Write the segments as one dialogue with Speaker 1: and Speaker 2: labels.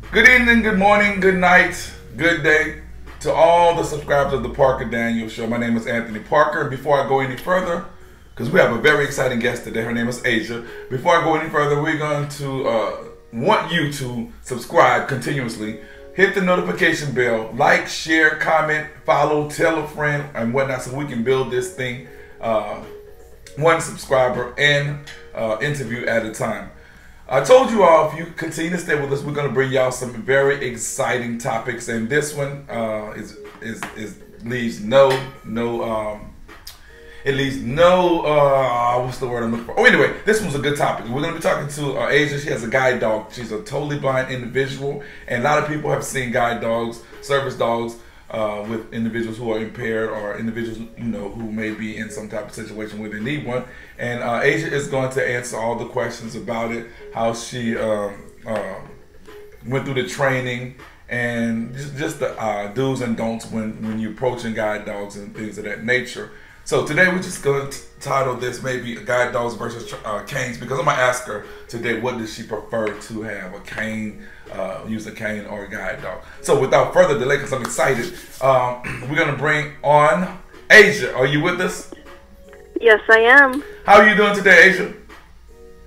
Speaker 1: Good evening, good morning, good night, good day to all the subscribers of the Parker Daniel Show. My name is Anthony Parker, and before I go any further, because we have a very exciting guest today, her name is Asia. Before I go any further, we're going to want you to subscribe continuously, hit the notification bell, like, share, comment, follow, tell a friend, and whatnot, so we can build this thing one subscriber and interview at a time. I told you all, if you continue to stay with us, we're going to bring y'all some very exciting topics, and this one leaves no what's the word I'm looking for? Oh, anyway, this one's a good topic. We're going to be talking to Asia. She has a guide dog. She's a totally blind individual, and a lot of people have seen guide dogs, service dogs, with individuals who are impaired or individuals who may be in some type of situation where they need one. And Asia is going to answer all the questions about it, how she went through the training, and just the do's and don'ts when you're approaching guide dogs and things of that nature. So today we're just going to title this maybe guide dogs versus canes, because I'm going to ask her today what does she prefer to have, a cane, use a cane or a guide dog. So without further delay, because I'm excited, we're going to bring on Asia. Are you with us?
Speaker 2: Yes, I am.
Speaker 1: How are you doing today, Asia?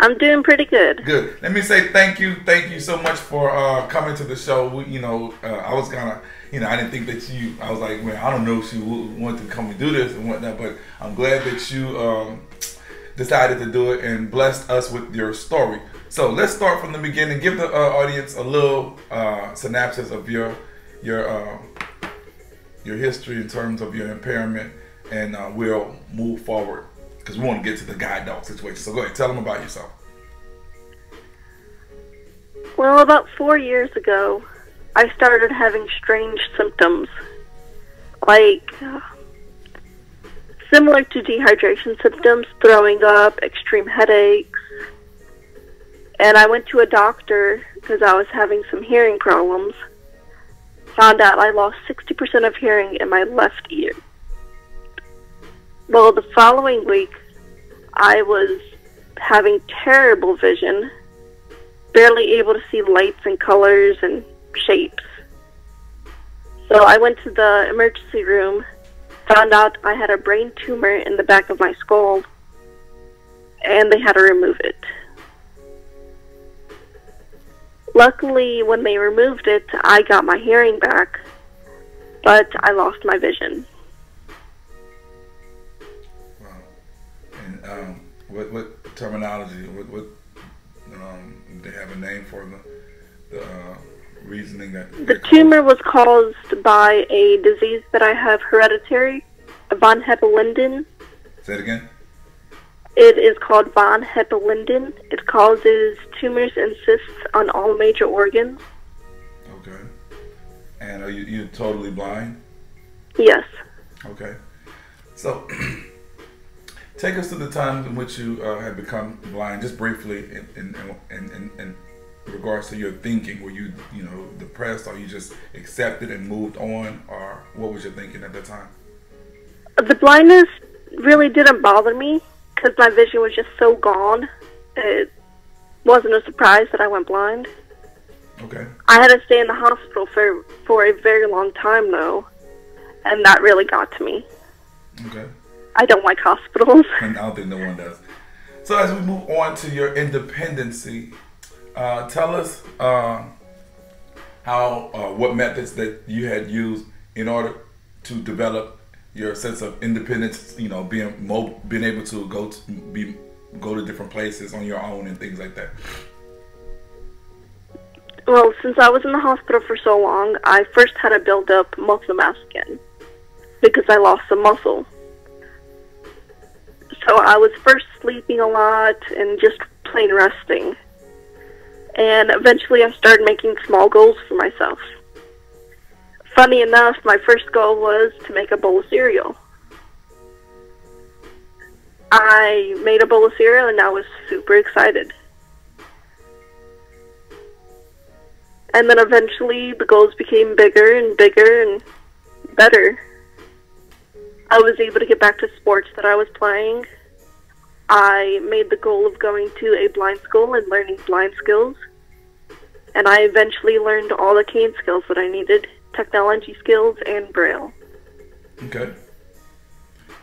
Speaker 2: I'm doing pretty good.
Speaker 1: Good. Let me say thank you so much for coming to the show. I was kind of, I didn't think that I was like, man, I don't know if she would want to come and do this and whatnot, but I'm glad that you decided to do it and blessed us with your story. So let's start from the beginning. Give the audience a little synopsis of your history in terms of your impairment, and we'll move forward because we want to get to the guide dog situation. So go ahead, tell them about yourself.
Speaker 2: Well, about 4 years ago, I started having strange symptoms, like similar to dehydration symptoms, throwing up, extreme headaches. And I went to a doctor because I was having some hearing problems. Found out I lost 60% of hearing in my left ear. Well, the following week, I was having terrible vision, barely able to see lights and colors and shapes. So I went to the emergency room, found out I had a brain tumor in the back of my skull, and they had to remove it. Luckily, when they removed it, I got my hearing back, but I lost my vision.
Speaker 1: And what terminology? What they have a name for the reasoning that
Speaker 2: the tumor was caused by a disease that I have, hereditary, von Hippel-Lindau.
Speaker 1: Say it again.
Speaker 2: It is called von Hippel-Lindau. It causes tumors and cysts on all major organs.
Speaker 1: Okay. And are you totally blind?
Speaker 2: Yes.
Speaker 1: Okay. So take us to the time in which you had become blind, just briefly, in regards to your thinking. Were you, depressed, or you just accepted and moved on, or what was your thinking at that time?
Speaker 2: The blindness really didn't bother me because my vision was just so gone. It wasn't a surprise that I went blind.
Speaker 1: Okay. I
Speaker 2: had to stay in the hospital for a very long time, though, and that really got to me.
Speaker 1: Okay.
Speaker 2: I don't like hospitals.
Speaker 1: And I don't think no one does. So as we move on to your independency, tell us what methods that you had used in order to develop your sense of independence. Being able to go to different places on your own and things like that.
Speaker 2: Well, since I was in the hospital for so long, I first had to build up muscle mass again because I lost some muscle. So I was first sleeping a lot and just plain resting. And eventually I started making small goals for myself. Funny enough, my first goal was to make a bowl of cereal. I made a bowl of cereal and I was super excited. And then eventually the goals became bigger and bigger and better. I was able to get back to sports that I was playing. I made the goal of going to a blind school and learning blind skills. And I eventually learned all the cane skills that I needed, technology skills and Braille.
Speaker 1: Okay.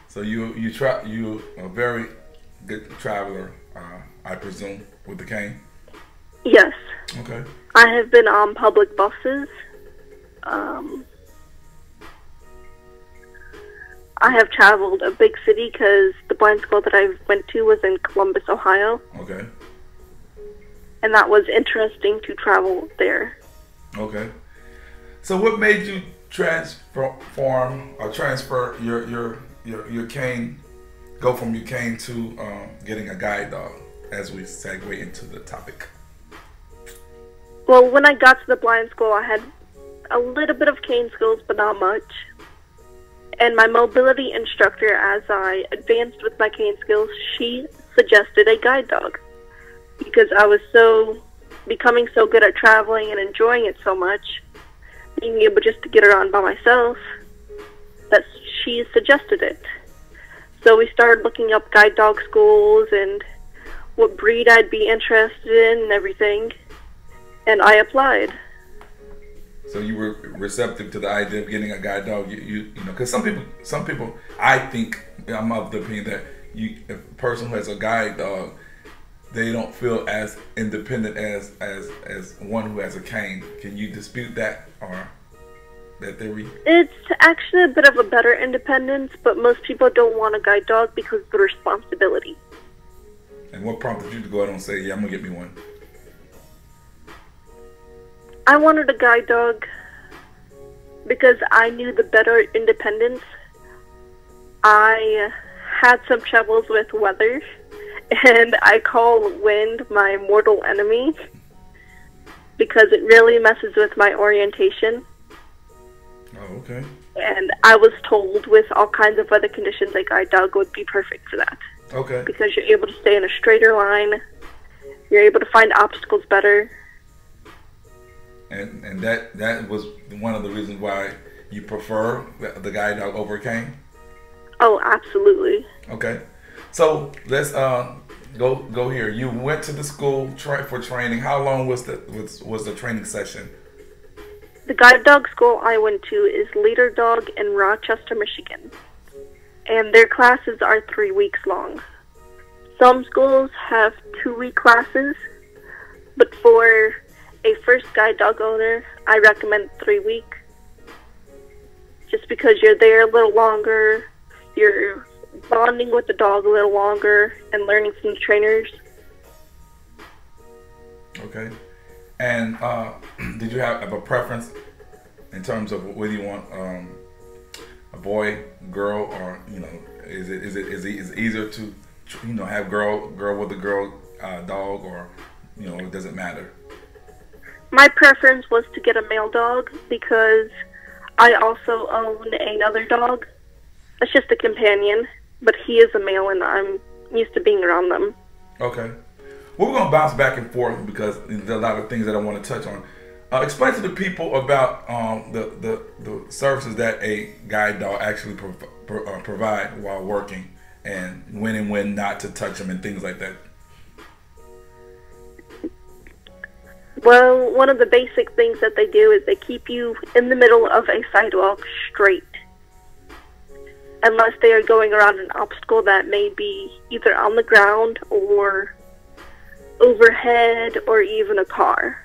Speaker 1: So you a very good traveler, I presume, with the cane?
Speaker 2: Yes.
Speaker 1: Okay.
Speaker 2: I have been on public buses. I have traveled a big city because the blind school that I went to was in Columbus, Ohio.
Speaker 1: Okay.
Speaker 2: And that was interesting to travel there.
Speaker 1: Okay. So what made you transform or transfer your cane, go from your cane to getting a guide dog, as we segue into the topic?
Speaker 2: Well, when I got to the blind school, I had a little bit of cane skills, but not much. And my mobility instructor, as I advanced with my cane skills, she suggested a guide dog. Because I was becoming so good at traveling and enjoying it so much, being able just to get around by myself, that she suggested it. So we started looking up guide dog schools and what breed I'd be interested in and everything. And I applied.
Speaker 1: So you were receptive to the idea of getting a guide dog. You know, because some people, I think, I'm of the opinion that a person who has a guide dog, they don't feel as independent as one who has a cane. Can you dispute that or that theory?
Speaker 2: It's actually a bit of a better independence, but most people don't want a guide dog because of the responsibility.
Speaker 1: And what prompted you to go out and say, yeah, I'm gonna get me one?
Speaker 2: I wanted a guide dog because I knew the better independence. I had some troubles with weather, and I call wind my mortal enemy because it really messes with my orientation.
Speaker 1: Oh, okay.
Speaker 2: And I was told with all kinds of weather conditions, a guide dog would be perfect for that.
Speaker 1: Okay.
Speaker 2: Because you're able to stay in a straighter line, you're able to find obstacles better.
Speaker 1: And that was one of the reasons why you prefer the guide dog over a cane?
Speaker 2: Oh, absolutely.
Speaker 1: Okay. So let's go here. You went to the school for training. How long was the training session?
Speaker 2: The guide dog school I went to is Leader Dog in Rochester, Michigan. And their classes are 3 weeks long. Some schools have 2-week classes, but for a first guide dog owner, I recommend 3 week. Just because you're there a little longer, you're bonding with the dog a little longer, and learning from the trainers.
Speaker 1: Okay. And did you have a preference in terms of whether you want a boy, girl, or is it easier to have girl with a girl dog, or does it matter?
Speaker 2: My preference was to get a male dog because I also own another dog. It's just a companion, but he is a male and I'm used to being around them.
Speaker 1: Okay. Well, we're going to bounce back and forth because there's a lot of things that I want to touch on. Explain to the people about the services that a guide dog actually provide while working, and when not to touch them and things like that.
Speaker 2: Well, one of the basic things that they do is they keep you in the middle of a sidewalk straight. Unless they are going around an obstacle that may be either on the ground or overhead or even a car.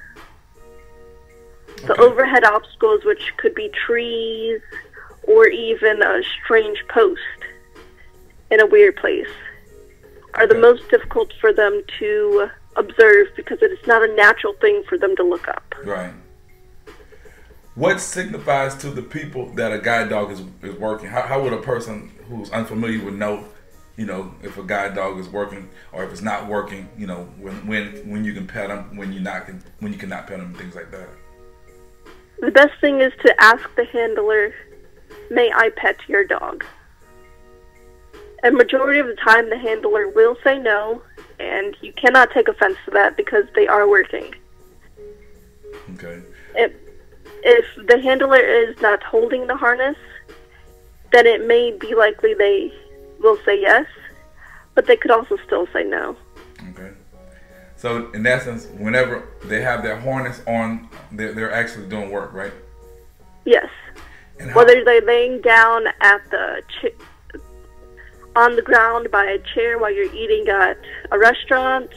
Speaker 2: Okay. So overhead obstacles, which could be trees or even a strange post in a weird place, are the most difficult for them to observe because it is not a natural thing for them to look up.
Speaker 1: Right. What signifies to the people that a guide dog is working? How would a person who's unfamiliar would know, if a guide dog is working or if it's not working? When you can pet them, when you cannot pet them, things like that.
Speaker 2: The best thing is to ask the handler, "May I pet your dog?" A majority of the time, the handler will say no, and you cannot take offense to that because they are working.
Speaker 1: Okay.
Speaker 2: If the handler is not holding the harness, then it may be likely they will say yes, but they could also still say no.
Speaker 1: Okay. So in essence, whenever they have their harness on, they're actually doing work, right?
Speaker 2: Yes.
Speaker 1: And
Speaker 2: Whether they're laying down at on the ground by a chair while you're eating at a restaurant,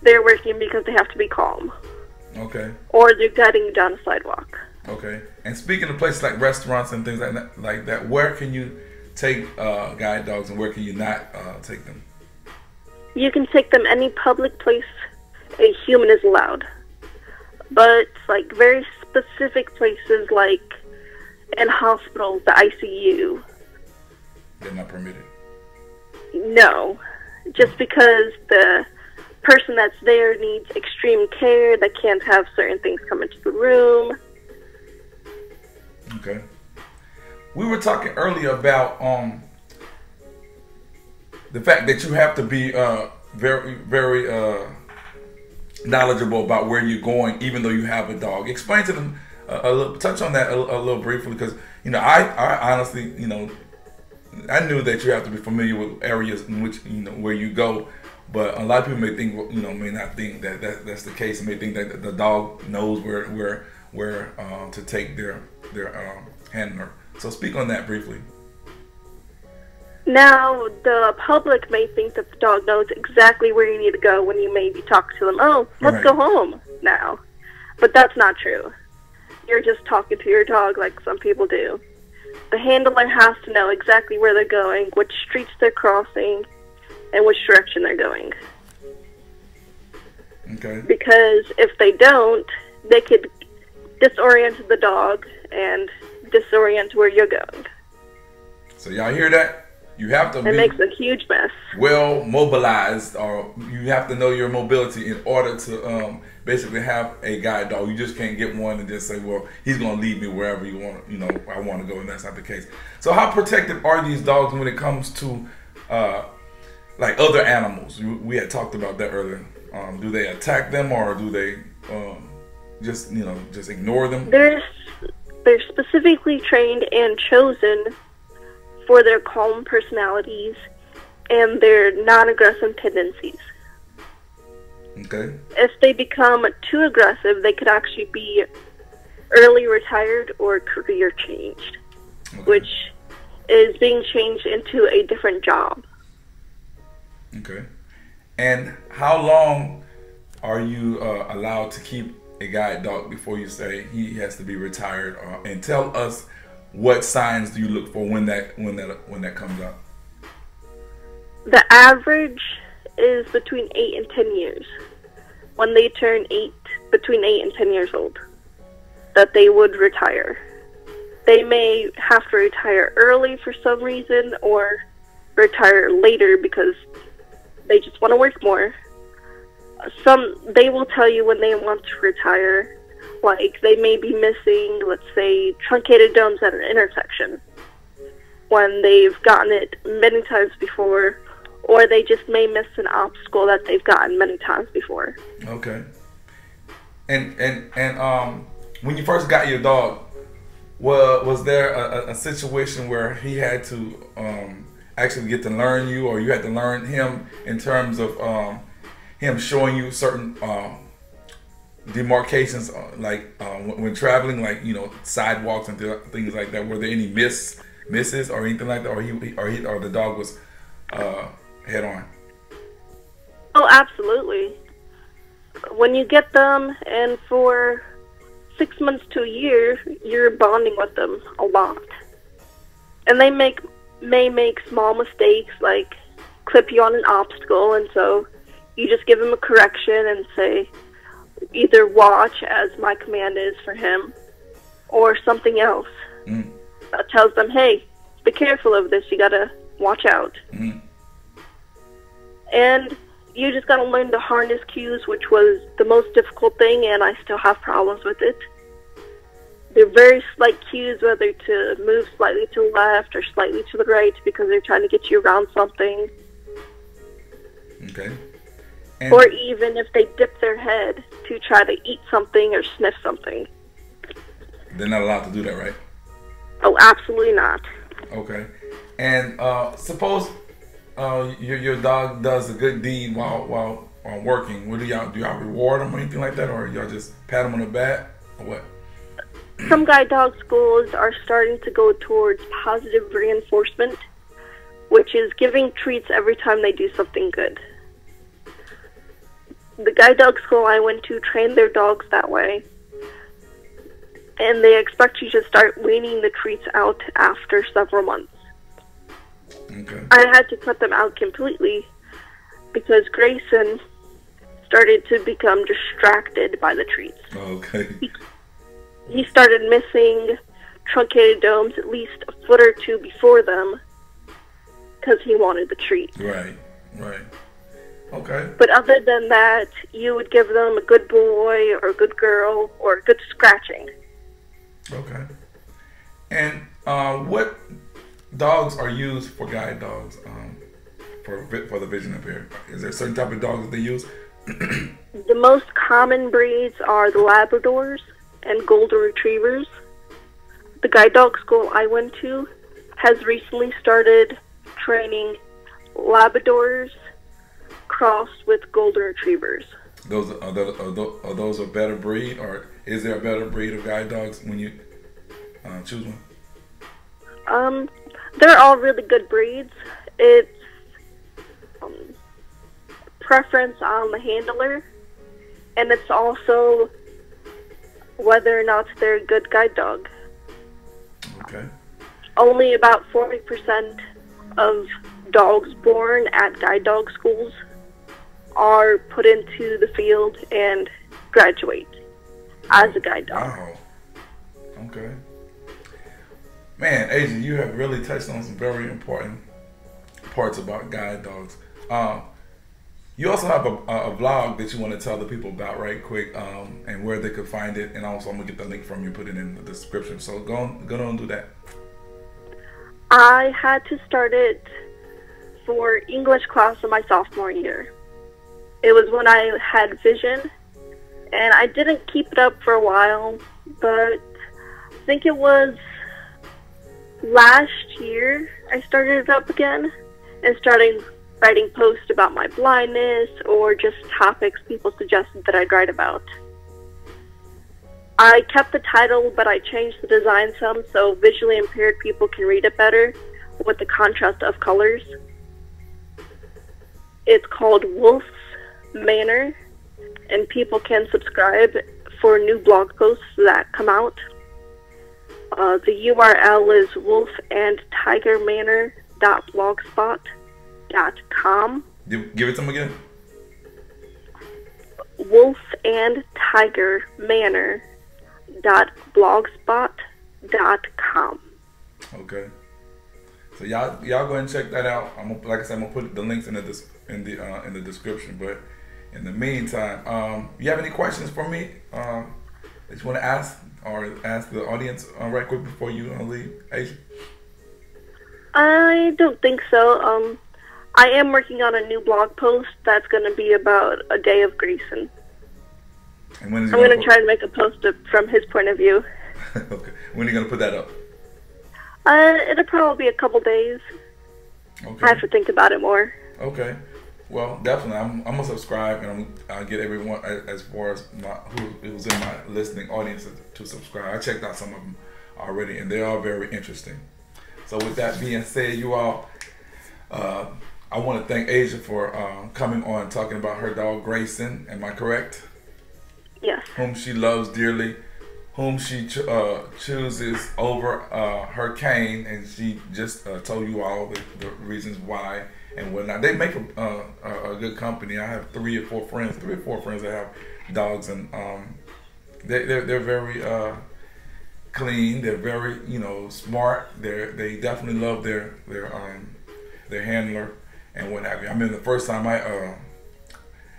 Speaker 2: they're working because they have to be calm.
Speaker 1: Okay.
Speaker 2: Or they're guiding you down a sidewalk.
Speaker 1: Okay. And speaking of places like restaurants and things like that, where can you take guide dogs and where can you not take them?
Speaker 2: You can take them any public place a human is allowed. But like very specific places like in hospitals, the ICU.
Speaker 1: They're not permitted.
Speaker 2: No. Just because the person that's there needs extreme care, they can't have certain things come into the room.
Speaker 1: Okay. We were talking earlier about the fact that you have to be very knowledgeable about where you're going, even though you have a dog. Explain to them a little, touch on that a little briefly, because I honestly, I knew that you have to be familiar with areas in which where you go, but a lot of people may think, may not think that that's the case, and may think that the dog knows where to take their handler. So speak on that briefly.
Speaker 2: Now, the public may think that the dog knows exactly where you need to go when you maybe talk to them. Oh, let's go home now. But that's not true. You're just talking to your dog like some people do. The handler has to know exactly where they're going, which streets they're crossing, and which direction they're going.
Speaker 1: Okay.
Speaker 2: Because if they don't, they could disorient the dog and disorient where you're going.
Speaker 1: So y'all hear that? You have to be
Speaker 2: makes a huge mess.
Speaker 1: Well mobilized, or you have to know your mobility in order to basically have a guide dog. You just can't get one and just say, well, he's going to lead me wherever you want, I want to go, and that's not the case. So how protective are these dogs when it comes to like other animals? We had talked about that earlier. Do they attack them, or do they just ignore them?
Speaker 2: They're specifically trained and chosen for their calm personalities and their non-aggressive tendencies.
Speaker 1: Okay.
Speaker 2: If they become too aggressive, they could actually be early retired or career changed, which is being changed into a different job.
Speaker 1: Okay. And how long are you allowed to keep a guide dog before you say he has to be retired? And tell us, what signs do you look for when that comes up?
Speaker 2: The average is between 8 and 10 years. When they turn between 8 and 10 years old, that they would retire. They may have to retire early for some reason, or retire later because they just want to work more. They will tell you when they want to retire. Like, they may be missing, let's say, truncated domes at an intersection when they've gotten it many times before, or they just may miss an obstacle that they've gotten many times before.
Speaker 1: Okay. And when you first got your dog, was there a situation where he had to actually get to learn you, or you had to learn him in terms of him showing you certain demarcations, like when traveling, like sidewalks and things like that? Were there any misses or anything like that, or the dog was head on?
Speaker 2: Oh, absolutely. When you get them, and for 6 months to a year, you're bonding with them a lot, and they may make small mistakes, like clip you on an obstacle, and so you just give them a correction and say, either watch, as my command is for him, or something else that tells them, hey, be careful of this, you gotta watch out. And you just gotta learn the harness cues, which was the most difficult thing, and I still have problems with it. They're very slight cues, whether to move slightly to the left or slightly to the right, because they're trying to get you around something.
Speaker 1: Okay.
Speaker 2: Or even if they dip their head to try to eat something or sniff something.
Speaker 1: They're not allowed to do that, right?
Speaker 2: Oh, absolutely not.
Speaker 1: Okay. And suppose your dog does a good deed while working, what do y'all reward them or anything like that, or y'all just pat them on the back, or what?
Speaker 2: Some guide dog schools are starting to go towards positive reinforcement, which is giving treats every time they do something good. The guide dog school I went to trained their dogs that way, and they expect you to start weaning the treats out after several months.
Speaker 1: Okay.
Speaker 2: I had to cut them out completely because Grayson started to become distracted by the treats.
Speaker 1: Okay.
Speaker 2: He started missing truncated domes at least a foot or two before them because he wanted the treat.
Speaker 1: Right. Okay.
Speaker 2: But other than that, you would give them a good boy or a good girl or a good scratching.
Speaker 1: Okay. And what dogs are used for guide dogs for the vision impaired? Is there a certain type of dogs that they use?
Speaker 2: The most common breeds are the Labradors and Golden Retrievers. The guide dog school I went to has recently started training Labradors crossed with Golden Retrievers.
Speaker 1: Are those a better breed, or is there a better breed of guide dogs when you choose one?
Speaker 2: They're all really good breeds. It's preference on the handler, and it's also whether or not they're a good guide dog.
Speaker 1: Okay.
Speaker 2: Only about 40% of dogs born at guide dog schools are put into the field and graduate as a guide dog.
Speaker 1: Wow. Okay. Man, Asia, you have really touched on some very important parts about guide dogs. You also have a vlog that you want to tell the people about right quick, and where they could find it. And also, I'm going to get the link from you, put it in the description. So go on and do that.
Speaker 2: I had to start it for English class in my sophomore year. It was when I had vision, and I didn't keep it up for a while, but I think it was last year I started it up again and started writing posts about my blindness or just topics people suggested that I'd write about. I kept the title, but I changed the design some so visually impaired people can read it better with the contrast of colors. It's called Wolf's Manor, and people can subscribe for new blog posts that come out. The URL is wolfandtigermanor.blogspot.com.
Speaker 1: Give it to them again.
Speaker 2: wolfandtigermanor.blogspot.com.
Speaker 1: Okay. So y'all go ahead and check that out. Like I said, I'm gonna put the links in the description. But in the meantime, you have any questions for me that you want to ask or ask the audience right quick before you leave, Asia?
Speaker 2: I don't think so. I am working on a new blog post that's going to be about a day of Grayson.
Speaker 1: And when is
Speaker 2: I'm going to try to make a post from his point of view.
Speaker 1: Okay. When are you going to put that up?
Speaker 2: It'll probably be a couple days.
Speaker 1: Okay.
Speaker 2: I have to think about it more.
Speaker 1: Okay. Well, definitely. I'm going to subscribe, and I'll get everyone as far as who's in my listening audience to subscribe. I checked out some of them already, and they are very interesting. So with that being said, you all, I want to thank Asia for coming on talking about her dog Grayson. Am I correct?
Speaker 2: Yes.
Speaker 1: Whom she loves dearly, whom she chooses over her cane, and she just told you all the reasons why and whatnot. They make a good company. I have three or four friends that have dogs, and they're very clean. They're very smart. They definitely love their handler and what have you. I mean, the first time I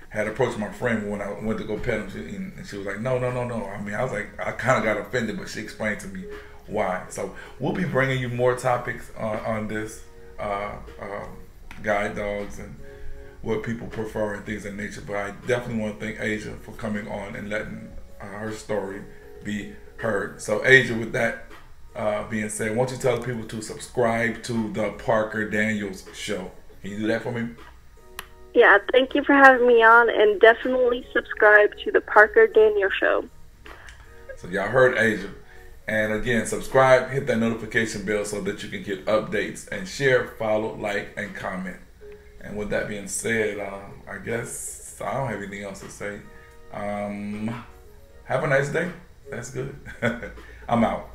Speaker 1: had approached my friend when I went to go pet him, and she was like, no. I mean, I was like, I kind of got offended, but she explained to me why. So we'll be bringing you more topics on this guide dogs and what people prefer and things of nature. But I definitely want to thank Asia for coming on and letting her story be heard. So Asia, with that being said, why don't you tell people to subscribe to the Parker Daniels Show? Can you do that for me?
Speaker 2: Yeah, thank you for having me on, and definitely subscribe to the Parker Daniel Show.
Speaker 1: So y'all heard Asia. And again, subscribe, hit that notification bell so that you can get updates, and share, follow, like, and comment. And with that being said, I guess I don't have anything else to say. Have a nice day. That's good. I'm out.